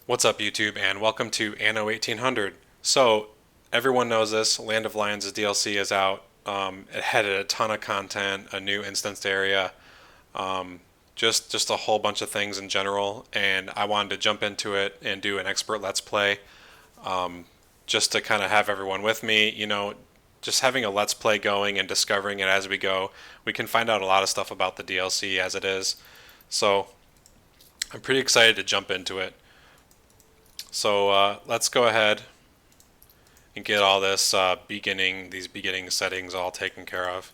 What's up, YouTube, and welcome to Anno 1800. So, everyone knows this. Land of Lions' DLC is out. It had a ton of content, a new instanced area, um, just a whole bunch of things in general. And I wanted to jump into it and do an expert let's play, just to kind of have everyone with me. Just having a let's play going and discovering it as we go. We can find out a lot of stuff about the DLC as it is. So, I'm pretty excited to jump into it. So let's go ahead and get all this these beginning settings all taken care of.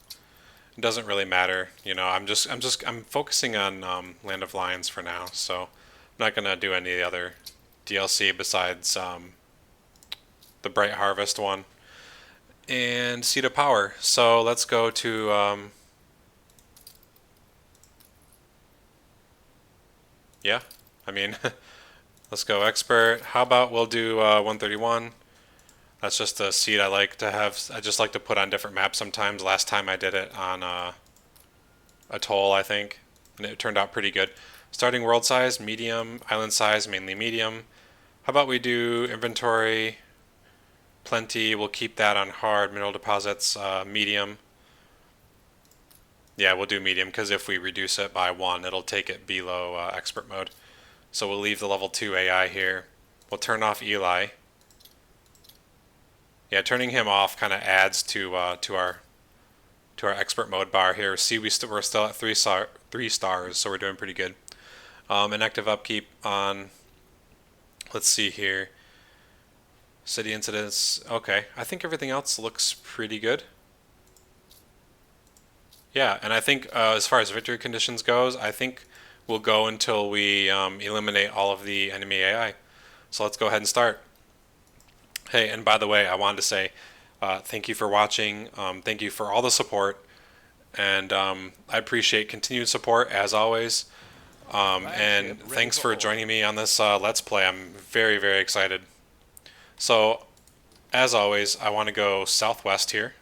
It doesn't really matter, I'm focusing on Land of Lions for now, so I'm not gonna do any of the other DLC besides the Bright Harvest one and Seed of Power. So let's go to yeah, I mean, let's go expert. How about we'll do 131? That's just a seed I like to have. I just like to put on different maps sometimes. Last time I did it on Atoll, I think, and it turned out pretty good. Starting world size, medium. Island size, mainly medium. How about we do inventory, plenty. We'll keep that on hard. Mineral deposits, medium. Yeah, we'll do medium because if we reduce it by 1, it'll take it below expert mode. So we'll leave the level 2 AI here. We'll turn off Eli. Yeah, turning him off kind of adds to our expert mode bar here. See, we're still at 3 stars, so we're doing pretty good. And active upkeep on. Let's see here. City incidents. Okay, I think everything else looks pretty good. Yeah, and I think as far as victory conditions goes, I think we'll go until we eliminate all of the enemy AI. So let's go ahead and start. Hey, and by the way, I wanted to say thank you for watching. Thank you for all the support, and I appreciate continued support as always. And thanks for joining me on this Let's Play. I'm very, very excited. So, as always, I want to go southwest here,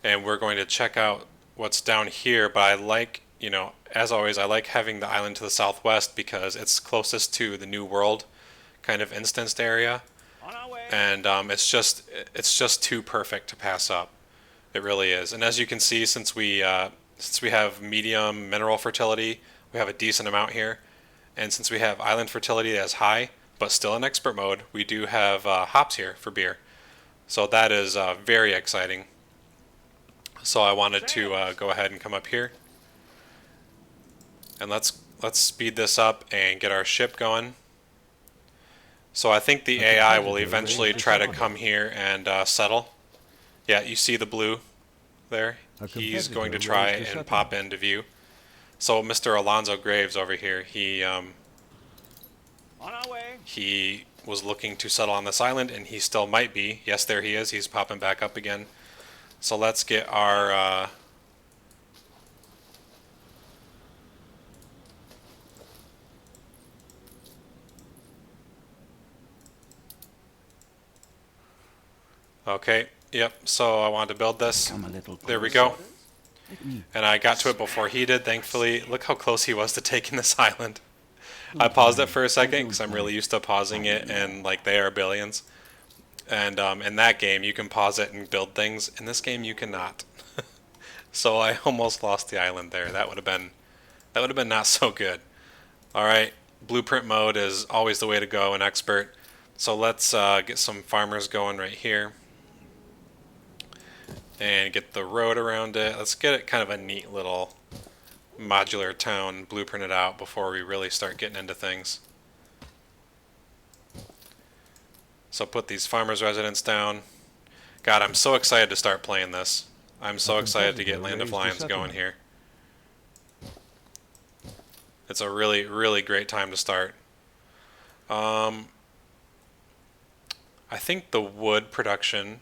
and we're going to check out what's down here. But I like, as always, I like having the island to the southwest because it's closest to the New World kind of instanced area, and it's just too perfect to pass up. It really is. And as you can see, since we have medium mineral fertility, we have a decent amount here, and since we have island fertility that's high but still in expert mode, we do have hops here for beer. So that is very exciting. So I wanted to go ahead and come up here, and let's speed this up and get our ship going. So I think the AI will eventually try to come here and settle. Yeah, you see the blue there? He's going to try and pop into view. So Mr. Alonzo Graves over here, he was looking to settle on this island, and he still might be. Yes, there he is. He's popping back up again. So let's get our okay, yep, so I wanted to build this. There we go. And I got to it before he did, thankfully. Look how close he was to taking this island. I paused it for a second because I'm really used to pausing it, and like they are billions. And in that game, you can pause it and build things. In this game, you cannot. So I almost lost the island there. That would have been not so good. All right, blueprint mode is always the way to go in expert. So let's get some farmers going right here and get the road around it. Let's get it kind of a neat little modular town blueprinted out before we really start getting into things. So put these farmers residents down. God, I'm so excited to start playing this. I'm so excited to get Land of Lions going here. It's a really, really great time to start. I think the wood production,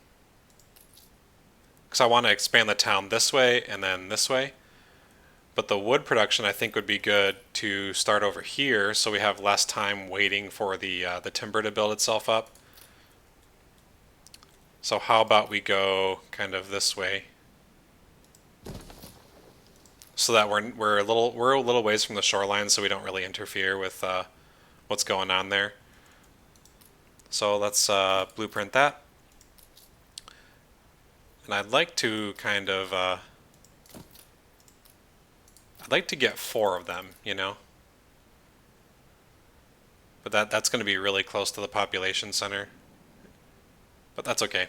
because I want to expand the town this way and then this way. But the wood production I think would be good to start over here so we have less time waiting for the timber to build itself up. So how about we go kind of this way? so that we're a little ways from the shoreline, so we don't really interfere with what's going on there. So let's blueprint that. And I'd like to kind of I'd like to get 4 of them, you know. But that's going to be really close to the population center. But that's okay.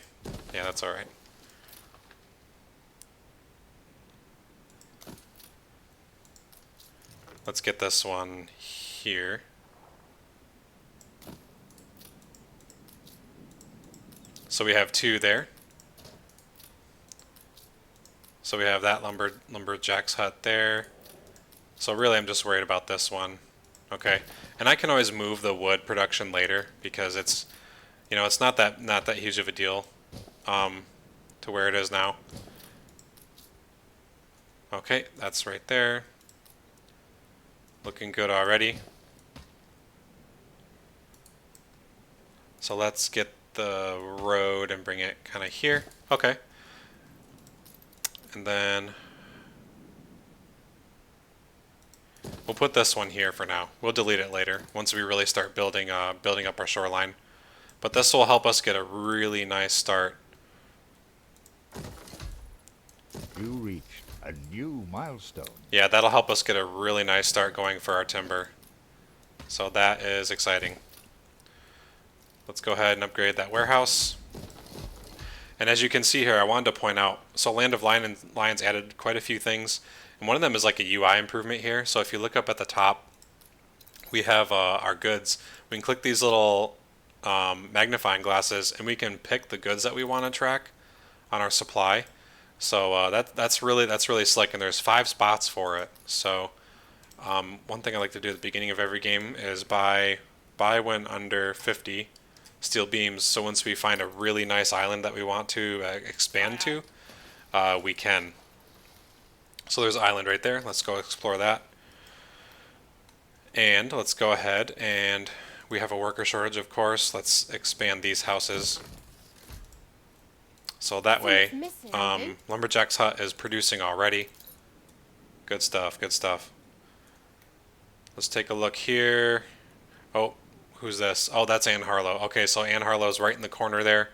Yeah, that's all right. Let's get this one here. So we have 2 there. So we have that lumberjack's hut there. So really I'm just worried about this one. Okay. And I can always move the wood production later because it's, you know, it's not that huge of a deal to where it is now. Okay, that's right there. Looking good already. So let's get the road and bring it kind of here. Okay. And then we'll put this one here for now. We'll delete it later once we really start building up our shoreline. But this will help us get a really nice start. You reached a new milestone. Yeah, that'll help us get a really nice start going for our timber. So that is exciting. Let's go ahead and upgrade that warehouse. And as you can see here, I wanted to point out, so Land of Lions added quite a few things. And one of them is like a UI improvement here. So if you look up at the top, we have our goods. We can click these little magnifying glasses and we can pick the goods that we want to track on our supply. So that's really slick, and there's 5 spots for it. So one thing I like to do at the beginning of every game is buy when under 50 steel beams. So once we find a really nice island that we want to expand to, we can. So there's an island right there. Let's go explore that. And let's go ahead, and we have a worker shortage, of course. Let's expand these houses. So that way, Lumberjack's hut is producing already. Good stuff, good stuff. Let's take a look here. Oh, who's this? Oh, that's Ann Harlow. Okay, so Ann Harlow's right in the corner there.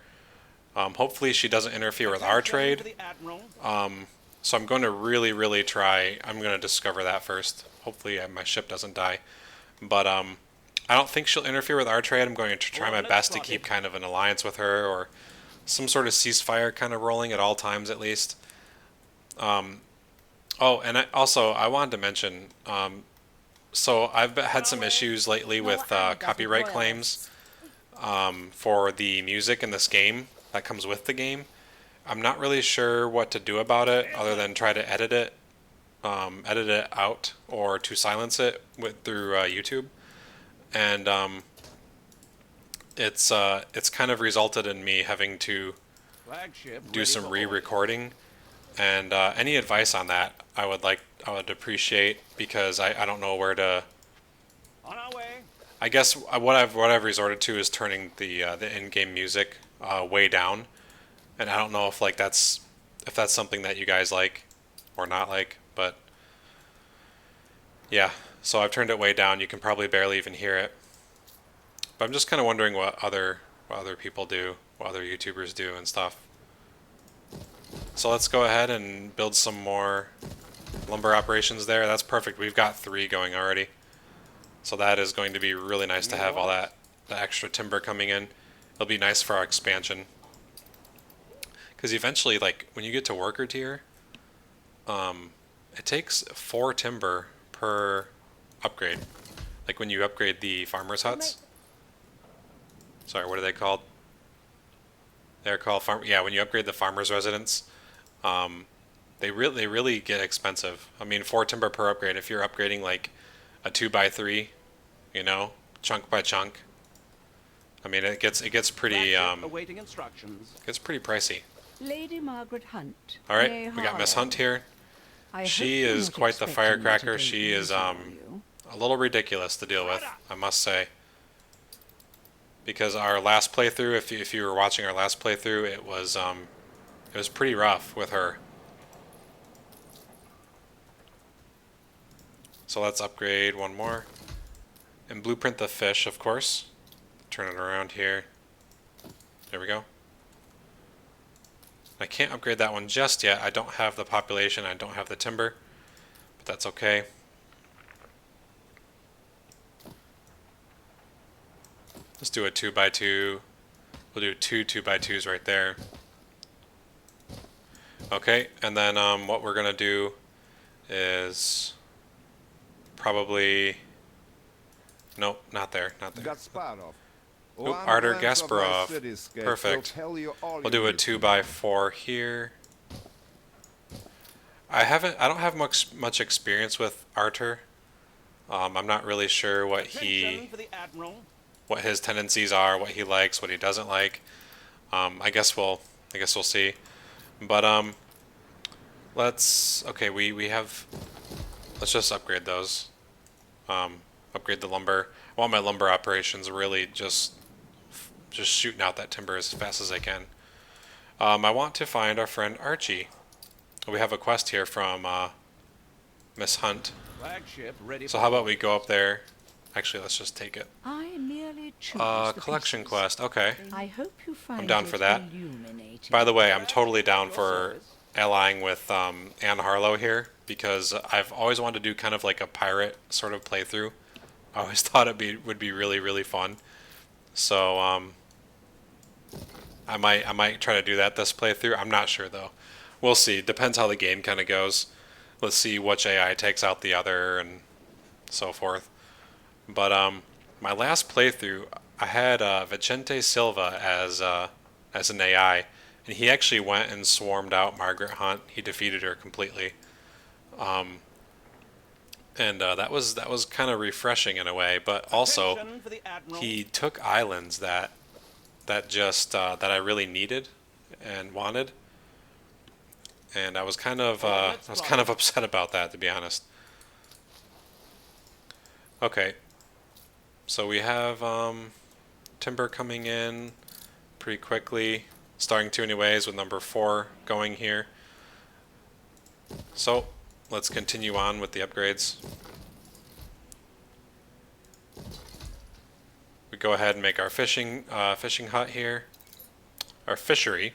Hopefully she doesn't interfere with our trade. So I'm going to really try. I'm going to discover that first. Hopefully my ship doesn't die. But I don't think she'll interfere with our trade. I'm going to try my best to keep kind of an alliance with her, or some sort of ceasefire kind of rolling at all times at least. Oh, and I wanted to mention, so I've had some issues lately with copyright claims for the music in this game that comes with the game. I'm not really sure what to do about it other than try to edit it out, or to silence it through YouTube. And it's kind of resulted in me having to do some re-recording, and any advice on that I would appreciate, because I don't know where to. On our way. I guess what I've resorted to is turning the in-game music way down, and I don't know if that's something that you guys like or not like, but yeah. So I've turned it way down. You can probably barely even hear it. But I'm just kind of wondering what other people do, what other YouTubers do and stuff. So let's go ahead and build some more lumber operations there. That's perfect. We've got 3 going already. So that is going to be really nice to have all the extra timber coming in. It'll be nice for our expansion. Because eventually, like, when you get to worker tier, it takes 4 timber per upgrade. Like when you upgrade the farmers' huts. Sorry, what are they called? They're called yeah, when you upgrade the farmers' residence, they really get expensive. I mean, 4 timber per upgrade. If you're upgrading like a 2x3, you know, chunk by chunk, I mean, it gets pretty awaiting instructions. gets pretty pricey. Lady Margaret Hunt. All right, we got Miss Hunt here. She is quite the firecracker. She is a little ridiculous to deal with, I must say. Because our last playthrough, if you were watching our last playthrough, it was pretty rough with her. So let's upgrade one more. And blueprint the fish, of course. Turn it around here. There we go. I can't upgrade that one just yet. I don't have the population, I don't have the timber, but that's okay. Let's do a 2x2. We'll do two 2x2s right there. Okay, and then what we're gonna do is probably, nope, not there, not there. Gasparov. Ooh, Arter Gasparov. Perfect. We'll do a 2x4 here. I don't have much experience with Arter. I'm not really sure what Attention for the Admiral. what his tendencies are, what he likes, what he doesn't like. I guess we'll see. But let's let's just upgrade those. Upgrade the lumber. I want my lumber operations really just shooting out that timber as fast as I can. I want to find our friend Archie. We have a quest here from Miss Hunt. Flagship ready So for how about we go up there? Actually, let's just take it. I merely choose the Collection pieces. quest. Okay. I hope you find down it for that. illuminating. By the way, I'm totally down for allying with Anne Harlow here because I've always wanted to do kind of like a pirate sort of playthrough. I always thought would be really, really fun. So I might try to do that this playthrough. I'm not sure though. We'll see. Depends how the game kind of goes. Let's see which AI takes out the other and so forth. But my last playthrough, I had Vicente Silva as an AI, and he actually went and swarmed out Margaret Hunt. He defeated her completely. And that was kind of refreshing in a way, but also Attention for the Admiral. he took islands that I really needed and wanted, and I was kind of upset about that, to be honest. Okay, so we have timber coming in pretty quickly, starting to anyways with number 4 going here. So let's continue on with the upgrades. We go ahead and make our fishing hut here, our fishery.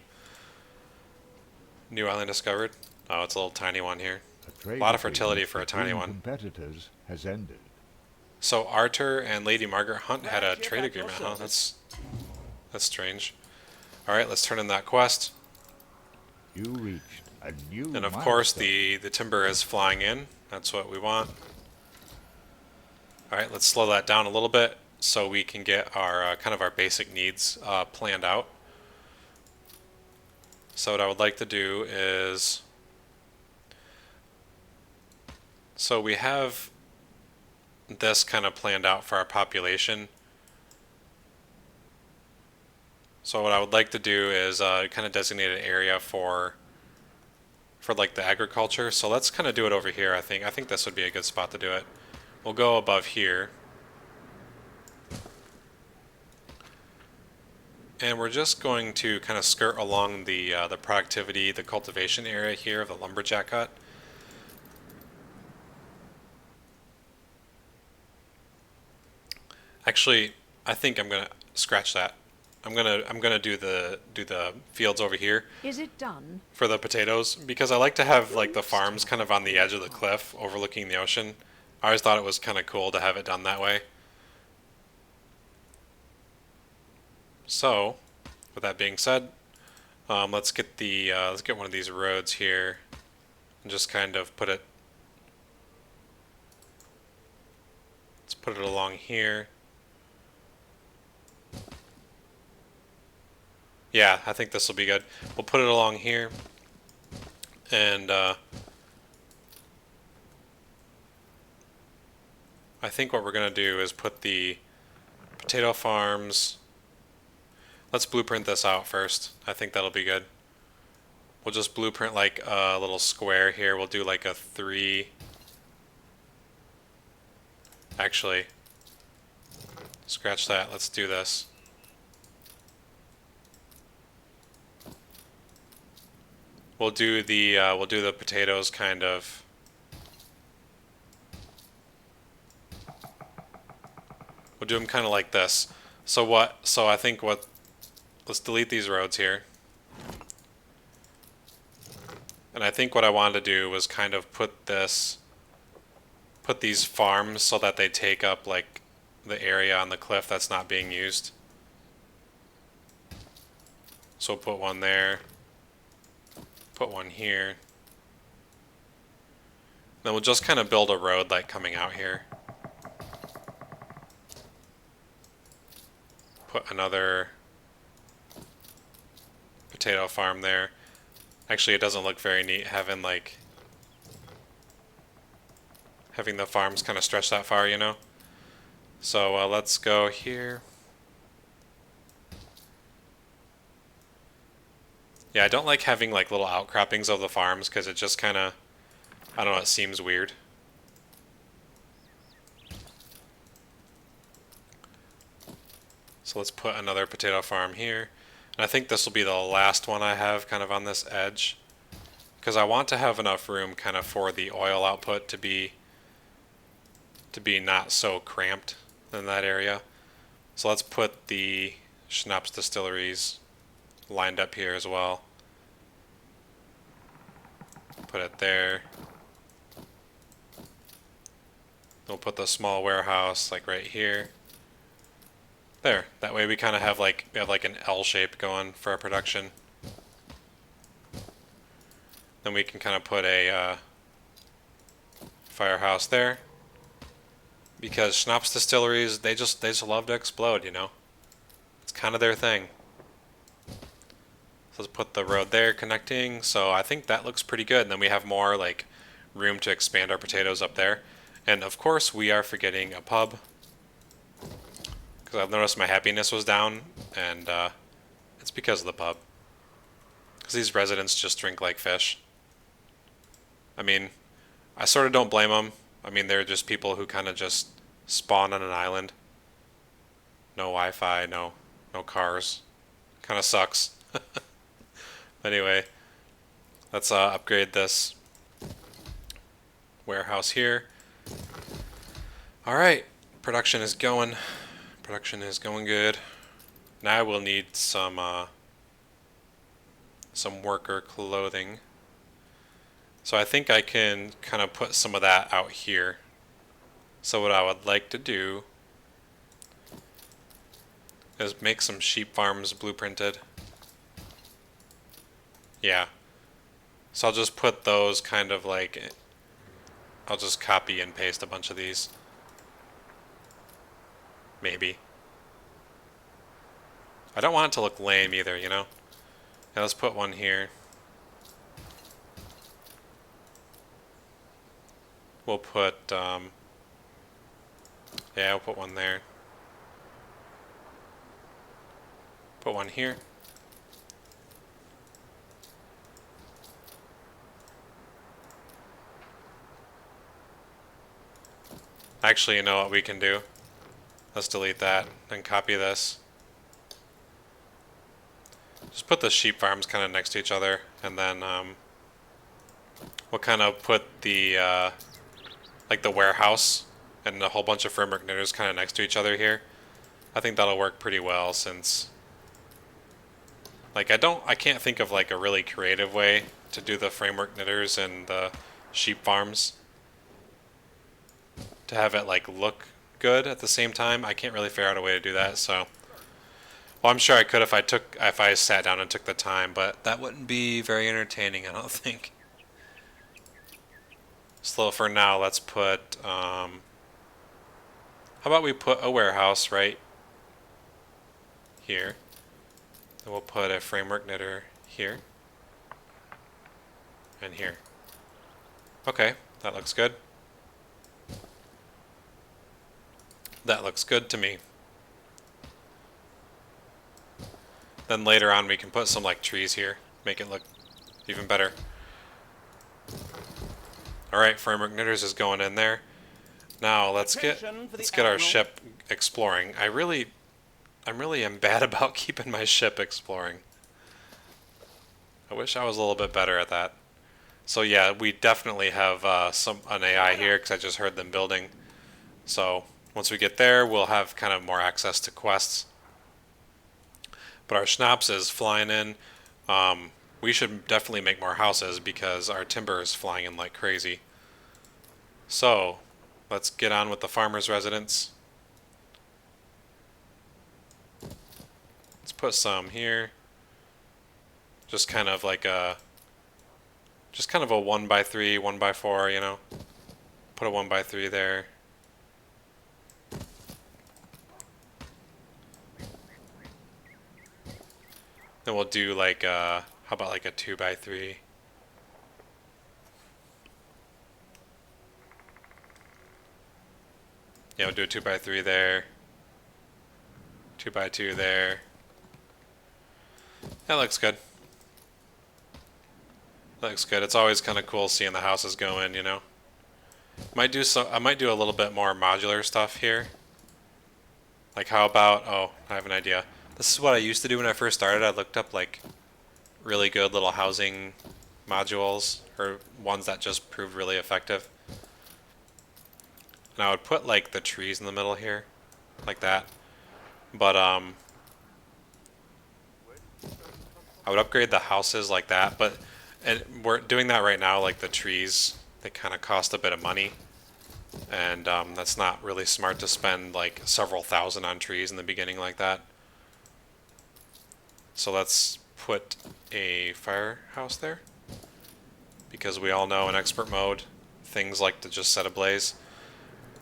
New island discovered. Oh, it's a little tiny one here. A lot of fertility for a tiny between one. competitors has ended. So Arthur and Lady Margaret Hunt had a Flagship trade at your agreement, huh? service. That's strange. All right, let's turn in that quest. You reached a new And of course, milestone. the timber is flying in. That's what we want. All right, let's slow that down a little bit so we can get our kind of our basic needs planned out. So what I would like to do is, so we have this kind of planned out for our population. So what I would like to do is kind of designate an area for like the agriculture. So let's kind of do it over here. I think this would be a good spot to do it. We'll go above here. And we're just going to kind of skirt along the productivity, the cultivation area here of the lumberjack hut. Actually, I think I'm gonna scratch that. I'm gonna do the fields over here Is it done? for the potatoes because I like to have like the farms kind of on the edge of the cliff overlooking the ocean. I always thought it was kind of cool to have it done that way. So, with that being said, let's get one of these roads here and just kind of put it. Let's put it along here. Yeah, I think this will be good. We'll put it along here, and I think what we're gonna do is put the potato farms. Let's blueprint this out first. I think that'll be good. We'll just blueprint like a little square here. We'll do like a 3. Actually, scratch that. Let's do this. We'll do the potatoes kind of We'll do them kind of like this. So I think let's delete these roads here. And I think what I wanted to do was kind of put these farms so that they take up like the area on the cliff that's not being used. So we'll put one there, put one here. Then we'll just kind of build a road like coming out here. Put another potato farm there. Actually, it doesn't look very neat having the farms kind of stretch that far, you know? So let's go here. Yeah, I don't like having like little outcroppings of the farms because it just kind of, I don't know, it seems weird. So let's put another potato farm here. And I think this will be the last one I have kind of on this edge, because I want to have enough room kind of for the oil output to be not so cramped in that area. So let's put the schnapps distilleries lined up here as well. Put it there. We'll put the small warehouse like right here. There. That way we kind of have like an L shape going for our production. Then we can kind of put a firehouse there, because schnapps distilleries, they just love to explode, you know. It's kind of their thing. So let's put the road there connecting. So I think that looks pretty good. And then we have more like room to expand our potatoes up there. And of course we are forgetting a pub, because I've noticed my happiness was down, and it's because of the pub. Because these residents just drink like fish. I mean, I sort of don't blame them. I mean, they're just people who kind of just spawn on an island. No Wi-Fi, no cars. Kind of sucks. Anyway, let's upgrade this warehouse here. All right, production is going. Production is going good. Now we'll need some worker clothing. So I think I can kind of put some of that out here. So what I would like to do is make some sheep farms blueprinted. Yeah. So I'll just put those kind of like, I'll just copy and paste a bunch of these. Maybe. I don't want it to look lame either, you know? Now let's put one here. We'll put, yeah, we'll put one there. Put one here. Actually, you know what we can do? Let's delete that and copy this. Just put the sheep farms kind of next to each other, and then we'll kind of put the like the warehouse and a whole bunch of framework knitters kind of next to each other here. I think that'll work pretty well, since like I can't think of like a really creative way to do the framework knitters and the sheep farms to have it like look good at the same time. I can't really figure out a way to do that. So, well, I'm sure I could if I sat down and took the time, but that wouldn't be very entertaining, I don't think. So for now, let's put, how about we put a warehouse right here. Then we'll put a framework knitter here. And here. Okay, that looks good. That looks good to me. Then later on we can put some like trees here, make it look even better. Alright, framework knitters is going in there. Now let's get our ship exploring. I really am bad about keeping my ship exploring. I wish I was a little bit better at that. So yeah, we definitely have an AI here, because I just heard them building. So Once we get there, we'll have kind of more access to quests. But our schnapps is flying in. We should definitely make more houses because our timber is flying in like crazy. So, let's get on with the farmer's residence. Let's put some here. Just kind of like a, just kind of a 1x3, 1x4, you know. Put a 1x3 there. Then we'll do like a, how about like a 2x3? Yeah, we'll do a 2x3 there. 2x2 there. That looks good. That looks good. It's always kind of cool seeing the houses go in, you know. I might do a little bit more modular stuff here. Like how about, oh, I have an idea. This is what I used to do when I first started. I looked up like really good little housing modules or ones that just proved really effective. And I would put like the trees in the middle here, like that. But I would upgrade the houses like that. But and we're doing that right now. Like the trees, they kind of cost a bit of money, and that's not really smart to spend like several thousand on trees in the beginning like that. So let's put a firehouse there, because we all know in expert mode things like to just set ablaze.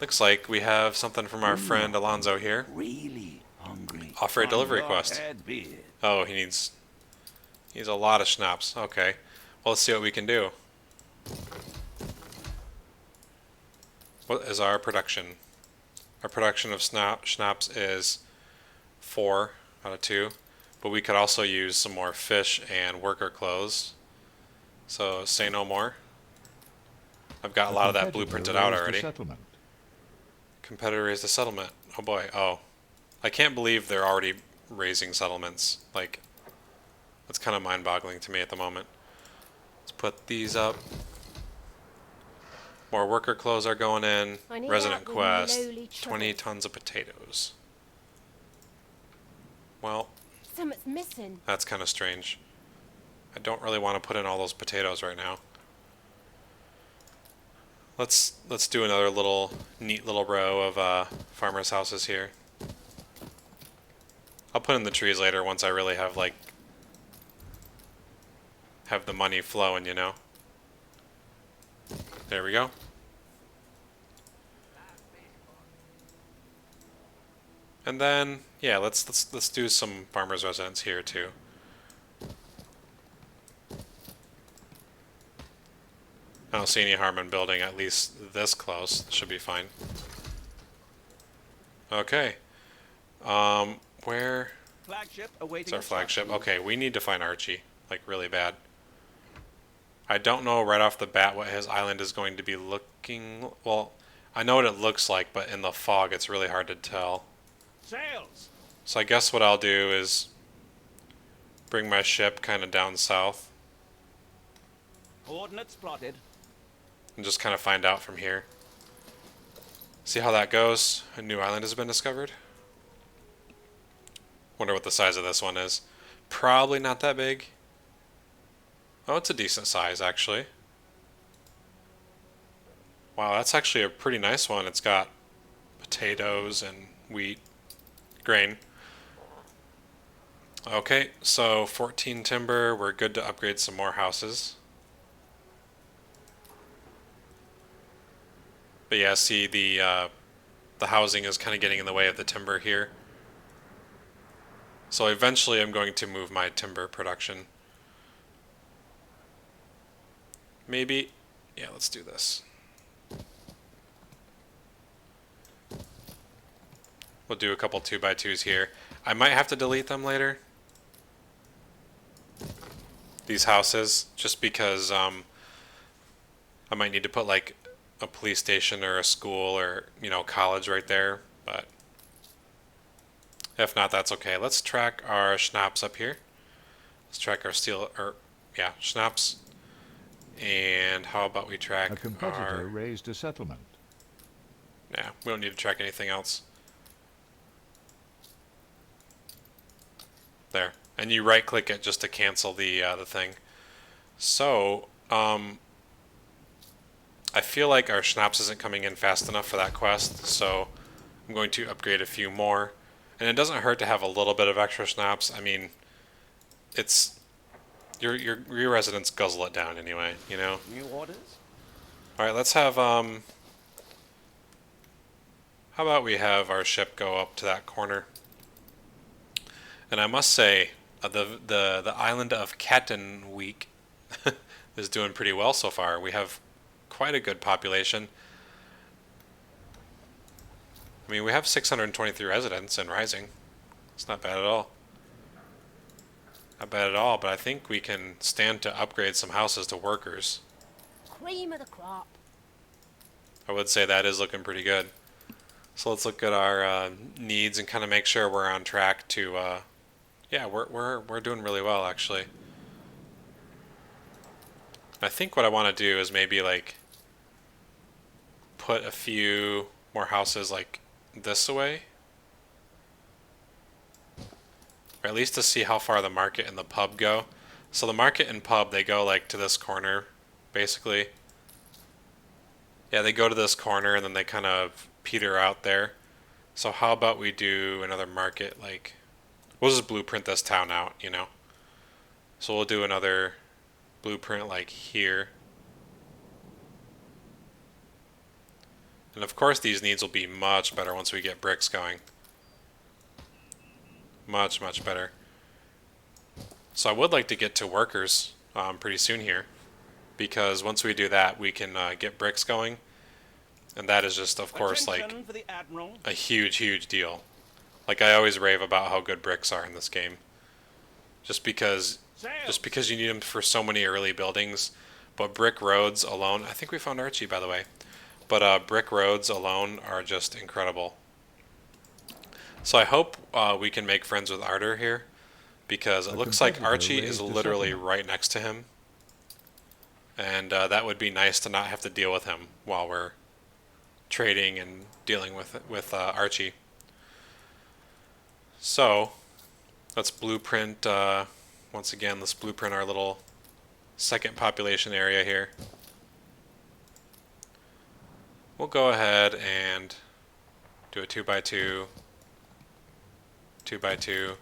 Looks like we have something from our friend Alonzo here. Really hungry. Offer a delivery On your request. head be it. Oh, he needs a lot of schnapps. Okay. Well, let's see what we can do. What is our production? Our production of schnapps is 4 out of 2. But we could also use some more fish and worker clothes. So say no more. I've got a lot of that blueprinted out already. Competitor raised a settlement. Oh boy. Oh. I can't believe they're already raising settlements. Like, that's kind of mind-boggling to me at the moment. Let's put these up. More worker clothes are going in. Resident quest. 20 tons of potatoes. Well, Something's missing. that's kind of strange. I don't really want to put in all those potatoes right now. Let's do another neat little row of farmers' houses here. I'll put in the trees later once I really have have the money flowing, you know. There we go. And then, yeah, let's do some farmers' residence here too. I don't see any harm in building at least this close. Should be fine. Okay. Where Flagship awaiting is our flagship? instructions. Okay, we need to find Archie, like really bad. I don't know right off the bat what his island is going to be looking. Well, I know what it looks like, but in the fog it's really hard to tell. Sails. So I guess what I'll do is bring my ship kind of down south Coordinates plotted. and just kind of find out from here. See how that goes. A new island has been discovered. Wonder what the size of this one is. Probably not that big. Oh, it's a decent size actually. Wow, that's actually a pretty nice one. It's got potatoes and wheat, grain. Okay, so 14 timber. We're good to upgrade some more houses. But yeah, see the housing is kind of getting in the way of the timber here. So eventually I'm going to move my timber production. Maybe, yeah, let's do this. We'll do a couple 2x2s here. I might have to delete them later. These houses, just because I might need to put like a police station or a school or, you know, college right there, but if not, that's okay. Let's track our schnapps up here. Let's track our schnapps. And how about we track A competitor our... raised a settlement. Yeah, we don't need to track anything else. There. And you right-click it just to cancel the thing. So, I feel like our schnapps isn't coming in fast enough for that quest, so I'm going to upgrade a few more. And it doesn't hurt to have a little bit of extra schnapps. I mean, it's your residents guzzle it down anyway, you know. New orders? All right, let's have how about we have our ship go up to that corner? And I must say, the island of Kattenweek is doing pretty well so far. We have quite a good population. I mean, we have 623 residents and rising. It's not bad at all. Not bad at all, but I think we can stand to upgrade some houses to workers. Cream of the crop. I would say that is looking pretty good. So let's look at our needs and kind of make sure we're on track to. Yeah, we're doing really well actually. I think what I want to do is maybe like put a few more houses like this away. Or at least to see how far the market and the pub go. So the market and pub, they go like to this corner, basically. Yeah, they go to this corner and then they kind of peter out there. So how about we do another market, like, we'll just blueprint this town out, you know? So we'll do another blueprint like here. And of course these needs will be much better once we get bricks going. Much, much better. So I would like to get to workers pretty soon here, because once we do that, we can get bricks going, and that is just, of course, like Attention for the Admiral. a huge, huge deal. Like I always rave about how good bricks are in this game, just because you need them for so many early buildings. But brick roads alone, I think we found Archie, by the way. But brick roads alone are just incredible. So I hope we can make friends with Arter here, because it looks like Archie is literally right next to him. And that would be nice to not have to deal with him while we're trading and dealing with Archie. So let's blueprint, once again, let's blueprint our little second population area here. We'll go ahead and do a 2x2. 2x2,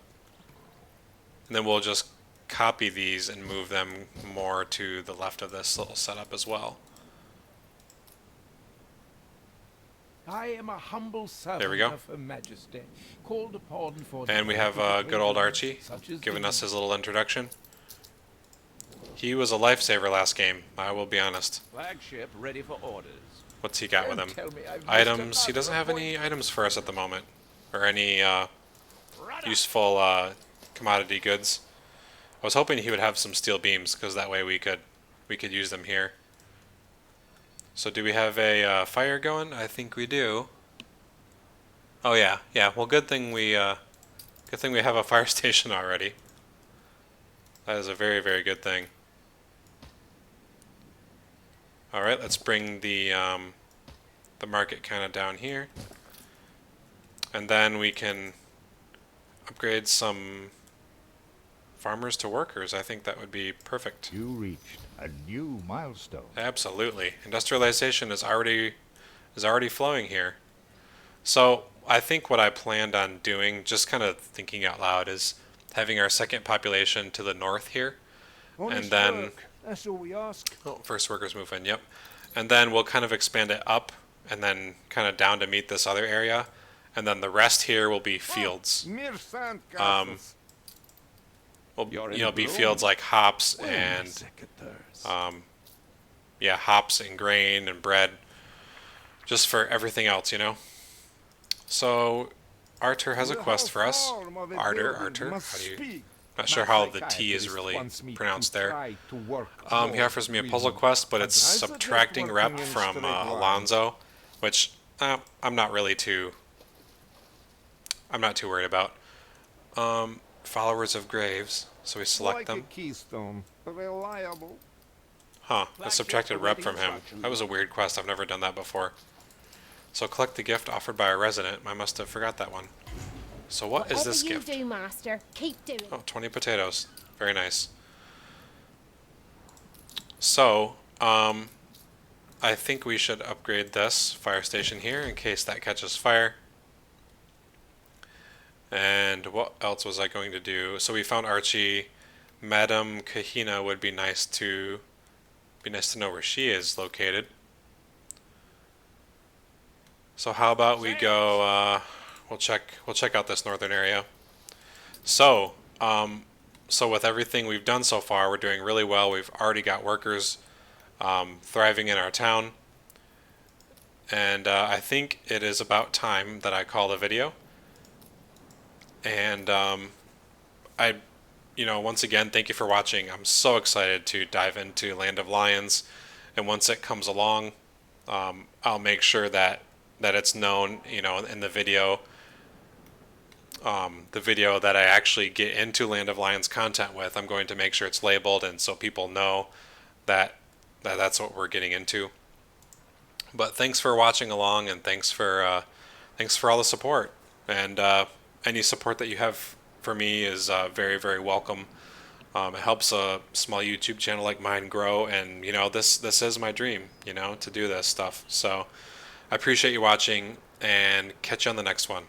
and then we'll just copy these and move them more to the left of this little setup as well. I am a humble servant There we go. of Her Majesty, called upon for And we have good old Archie giving us his little introduction. He was a lifesaver last game, I will be honest. Flagship ready for orders. What's he got with him? Tell me I've missed Items, he another doesn't have any appointment. items for us at the moment, or any useful commodity goods. I was hoping he would have some steel beams, because that way we could use them here. So do we have a fire going? I think we do. Oh yeah. Well, good thing we have a fire station already. That is a very, very good thing. All right, let's bring the market kind of down here, and then we can upgrade some farmers to workers. I think that would be perfect. You reached a new milestone. Absolutely. Industrialization is already flowing here. So I think what I planned on doing, just kind of thinking out loud, is having our second population to the north here. Honest then work. That's all we ask. oh, first workers move in, yep. And then we'll kind of expand it up and then kind of down to meet this other area. And then the rest here will be fields. Mere sand Will You're in be bloom. fields like hops and secateurs. hops and grain and bread, just for everything else, you know. So Arter has a quest for us. Arter, how do you? Not sure how the T is really pronounced there. He offers me a puzzle quest, but it's subtracting rep from Alonzo, which I'm not too worried about. Followers of graves, so we select them. Keystone, reliable. Huh, I subtracted rep from him. That was a weird quest, I've never done that before. So collect the gift offered by a resident. I must have forgot that one. So what is Whatever this you gift? do, master, keep doing Oh, it. 20 potatoes. Very nice. So, I think we should upgrade this fire station here in case that catches fire. And what else was I going to do? So we found Archie. Madame Kahina would be nice to know where she is located. So how about we go? We'll check out this northern area. So, so with everything we've done so far, we're doing really well. We've already got workers thriving in our town, and I think it is about time that I call the video. And once again, thank you for watching. I'm so excited to dive into Land of Lions, and once it comes along, I'll make sure that it's known, in the video. The video that I actually get into Land of Lions content with, I'm going to make sure it's labeled, and so people know that that's what we're getting into. But thanks for watching along, and thanks for all the support. And any support that you have for me is very, very welcome. It helps a small YouTube channel like mine grow, and this is my dream, to do this stuff. So I appreciate you watching, and catch you on the next one.